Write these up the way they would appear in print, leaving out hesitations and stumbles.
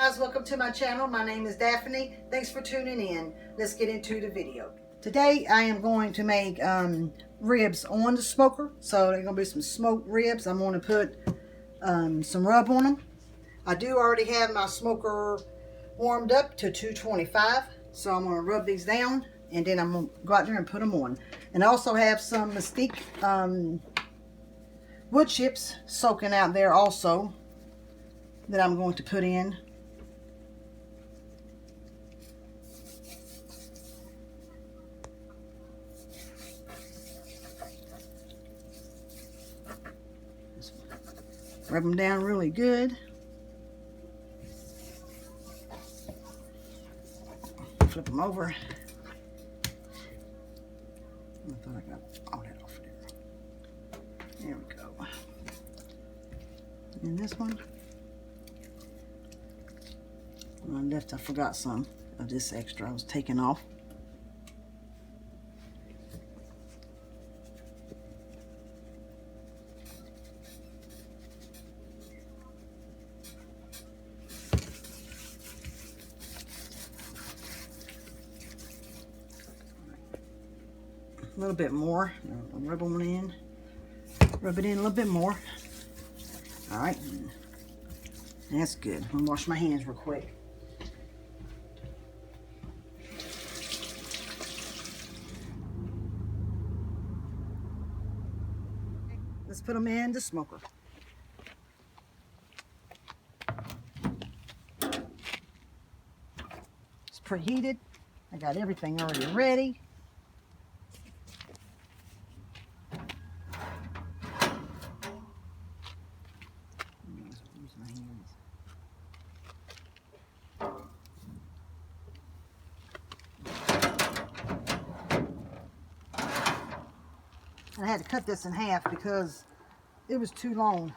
Guys, welcome to my channel. My name is Daphne. Thanks for tuning in. Let's get into the video. Today I am going to make ribs on the smoker. So they're going to be some smoked ribs. I'm going to put some rub on them. I do already have my smoker warmed up to 225. So I'm going to rub these down and then I'm going to go out there and put them on. And I also have some Mesquite wood chips soaking out there also that I'm going to put in. Rub them down really good. Flip them over. I thought I got all that off there. There we go. And this one. I forgot some of this extra I was taking off. A little bit more. I'll rub them in. Rub it in a little bit more. All right. That's good. I'm gonna wash my hands real quick. Let's put them in the smoker. It's preheated. I got everything already ready. I had to cut this in half because it was too long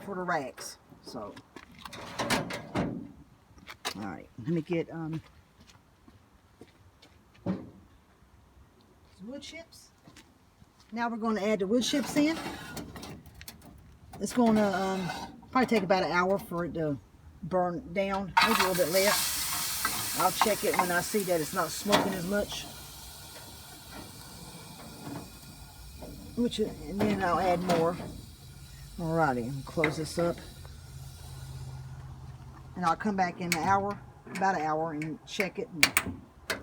for the racks. So, all right, let me get some wood chips. Now we're going to add the wood chips in. It's going to probably take about an hour for it to burn down, maybe a little bit less. I'll check it when I see that it's not smoking as much. And then I'll add more. Alrighty, close this up. And I'll come back in an hour, about an hour, and check it and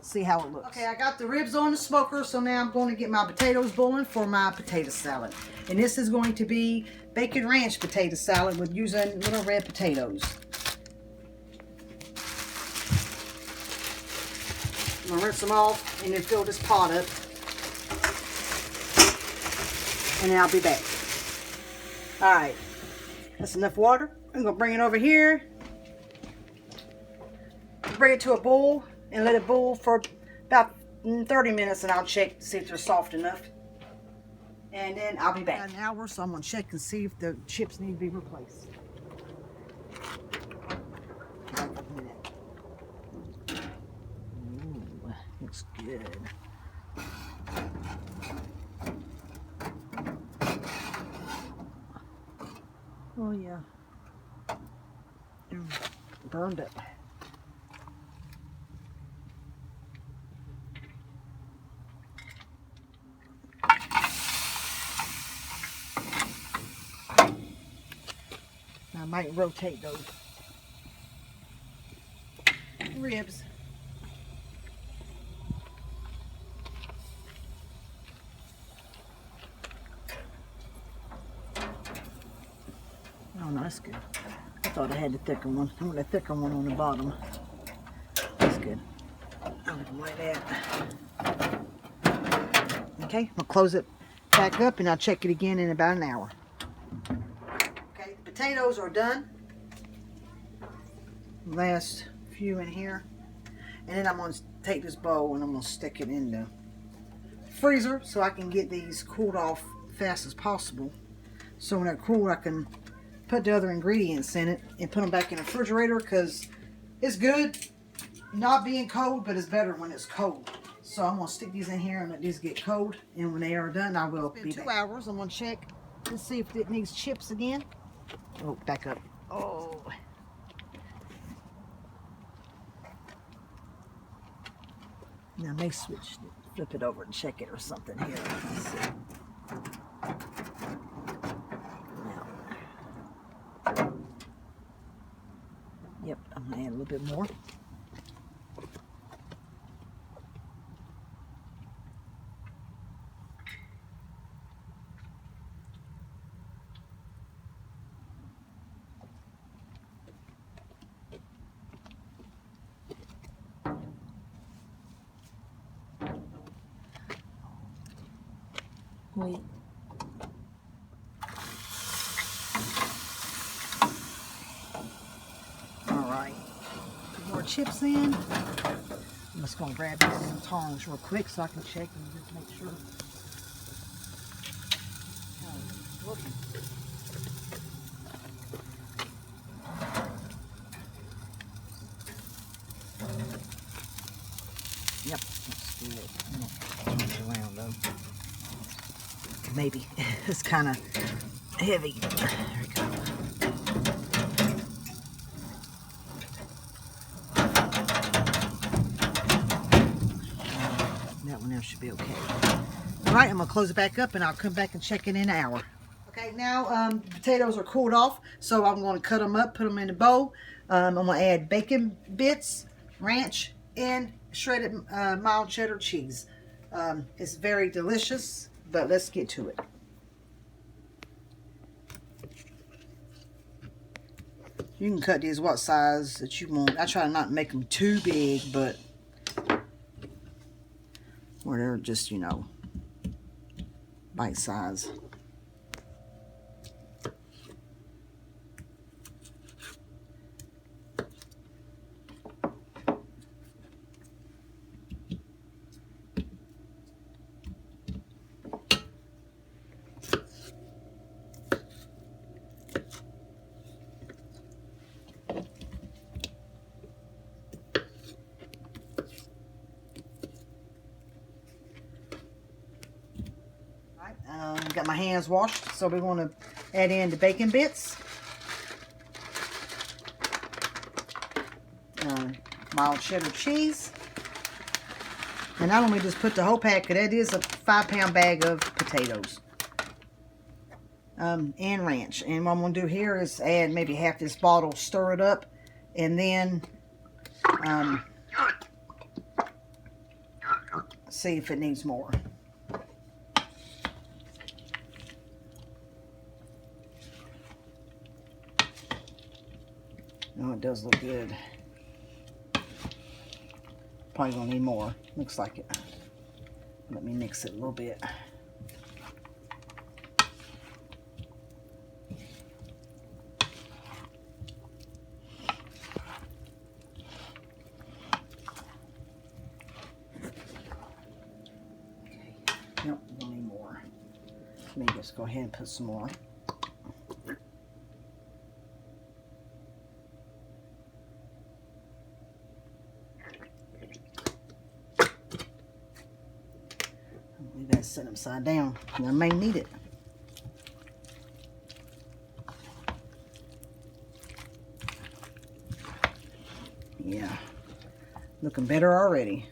see how it looks. Okay, I got the ribs on the smoker, so now I'm going to get my potatoes boiling for my potato salad. And this is going to be bacon ranch potato salad with using little red potatoes. I'm going to rinse them off and then fill this pot up. And then I'll be back. Alright, that's enough water. I'm going to bring it over here. Bring it to a boil and let it boil for about 30 minutes and I'll check to see if they're soft enough. And then I'll be back. An hour, so I'm going to check and see if the chips need to be replaced. Ooh, looks good. Oh yeah, burned it. I might rotate those ribs. Oh no, that's good. I thought I had the thicker one. I want the thicker one on the bottom. That's good. I'll leave them like that. Okay, I'll close it back up and I'll check it again in about an hour. Okay, the potatoes are done. Last few in here. And then I'm going to take this bowl and I'm going to stick it in the freezer so I can get these cooled off fast as possible. So when they're cooled, I can put the other ingredients in it and put them back in the refrigerator, because it's good not being cold, but it's better when it's cold. So I'm going to stick these in here and let these get cold, and when they are done I will be back. 2 hours. I'm going to check and see if it needs chips again. Oh, back up. Oh, Now I may flip it over and check it or something here. Let's see. Now, yep, I'm gonna add a little bit more. Wait. Alright. Put more chips in. I'm just going to grab these tongs real quick so I can check and just make sure how it's looking. Yep, let's do it. I'm going to turn it around though. Maybe it's kind of heavy. There we go. That one there should be okay. All right, I'm gonna close it back up and I'll come back and check it in an hour. Okay, now the potatoes are cooled off, so I'm going to cut them up, put them in a bowl. I'm going to add bacon bits, ranch, and shredded mild cheddar cheese. It's very delicious, but let's get to it. You can cut these what size that you want. I try to not make them too big, but where they're just, you know, bite size. Got my hands washed, so we're going to add in the bacon bits, mild cheddar cheese, and not only just put the whole pack, that is a 5-pound bag of potatoes, and ranch. And what I'm going to do here is add maybe half this bottle, stir it up, and then see if it needs more. Oh, it does look good. Probably gonna need more. Looks like it. Let me mix it a little bit. Okay. Nope, we don't need more. Let me just go ahead and put some more. Leave that set upside down. I may need it. Yeah, looking better already.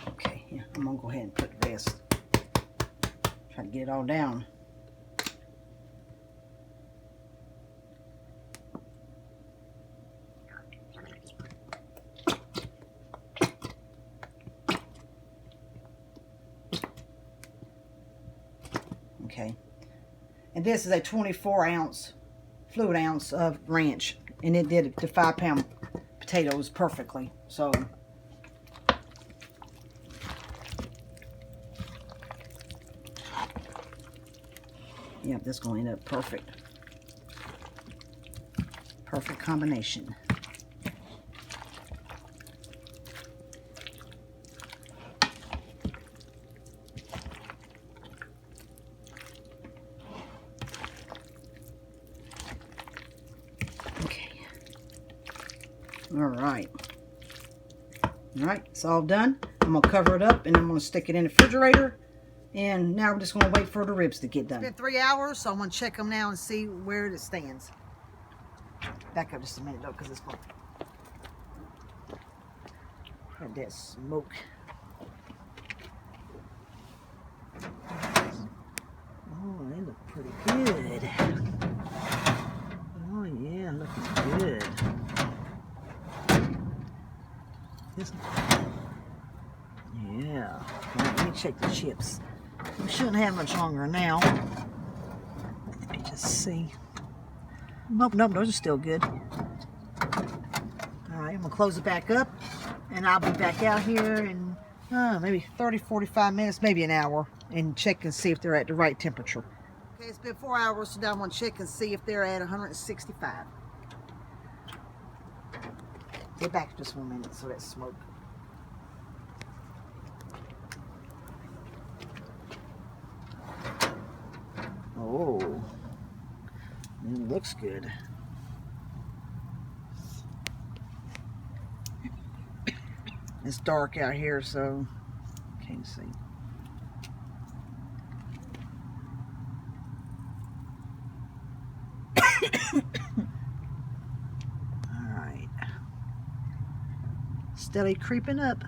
Okay, yeah, I'm gonna go ahead and put the rest. Try to get it all down. Okay, and this is a 24-ounce fluid ounce of ranch, and it did the 5-pound potatoes perfectly. So yep, this is going to end up perfect. Perfect combination. All right, it's all done. I'm gonna cover it up and I'm gonna stick it in the refrigerator And now we're just going to wait for the ribs to get done. It's been 3 hours, so I'm going to check them now and see where it stands. Back up just a minute though, because it's going to have that smoke. Oh, they look pretty good. Oh yeah, looking good. Yeah. Right, let me check the chips. We shouldn't have much longer now. Let me just see. Nope, those are still good. Alright, I'm going to close it back up. And I'll be back out here in maybe 30, 45 minutes, maybe an hour. And check and see if they're at the right temperature. Okay, it's been 4 hours, so now I'm going to check and see if they're at 165. Get back just 1 minute so that smoke. Oh, it looks good. It's dark out here, so can't see. All right, steadily creeping up.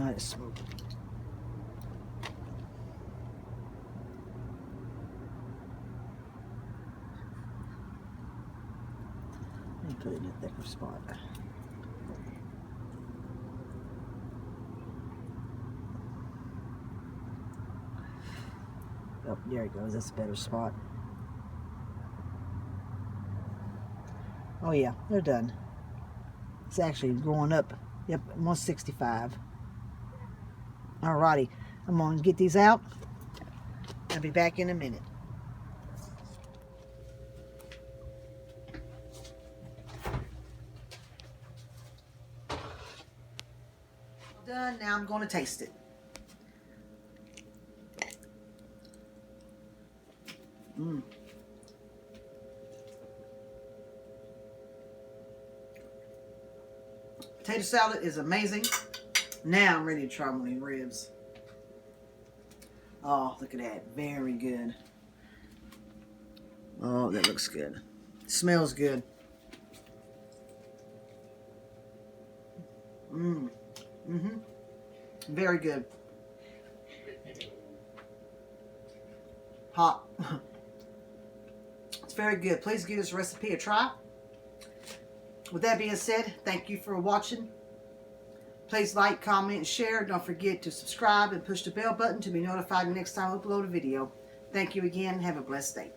It's smoky. Let me put it in a thicker spot. Oh, there it goes. That's a better spot. Oh yeah, they're done. It's actually going up. Yep, 165. Alrighty, I'm going to get these out. I'll be back in a minute. Done. Now I'm going to taste it. Potato salad is amazing. Now I'm ready to try one of these ribs. Oh, look at that. Very good. Oh, that looks good. Smells good. Very good. Hot. It's very good. Please give this recipe a try. With that being said, thank you for watching. Please like, comment, and share. Don't forget to subscribe and push the bell button to be notified the next time I upload a video. Thank you again. Have a blessed day.